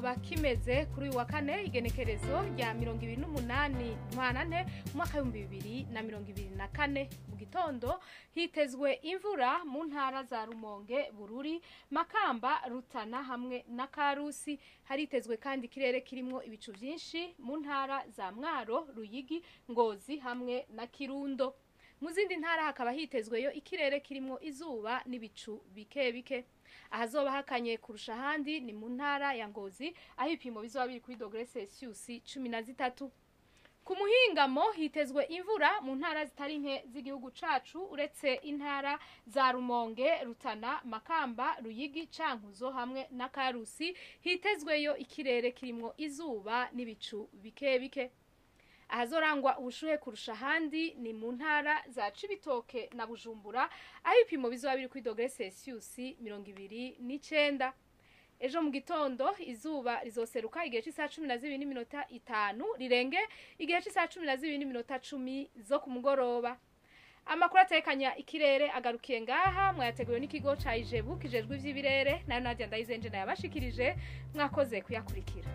kizoba kimeze kuri uyu wa kane igenekerezo rya 28 ntwarante umwaka wa 2024 mu gitondo hitezwe imvura mu ntara za Rumonge, Bururi, Makamba, Rutana hamwe na Karusi. Haritezwe kandi ikirere kirimwo ibicu vyinshi mu ntara za Mwaro, Ruyigi, Ngozi hamwe na Kirundo. Mu zindi ntara hakaba hitezweyo ikirere kirimwo izuba n'ibicu bike bike. Ahazoba hakanye kurusha handi ni mu ntara ya Ngozi, aho ibipimo bizoba biri kuri dogere Celsius 13. Ku muhingamo hitezwe imvura mu ntara zitari nke z'igihugu cacu uretse intara za Rumonge, Rutana, Makamba, Ruyigi, Cankuzo hamwe na Karusi. Hitezweyo ikirere kirimwo izuba n'ibicu bike bike. Ahazorangwa ubushuhe kurusha handi ni mu ntara za Cibitoke na Bujumbura, aho ibipimo bizoba biri kuri dogere Celsius 29. Ejo mu gitondo izuba rizoseruka igihe cy'isaha 12:05 rirenge igihe cy'isaha 12:10 zo ku mugoroba. Amakuru atekanya ikirere agarukiye ngaha, mwayateguriwe n'ikigo ca Ijebu kijejwe ivy'ibirere na Nadia Ndayizenje na yabashikirije. Mwakoze kuyakurikira.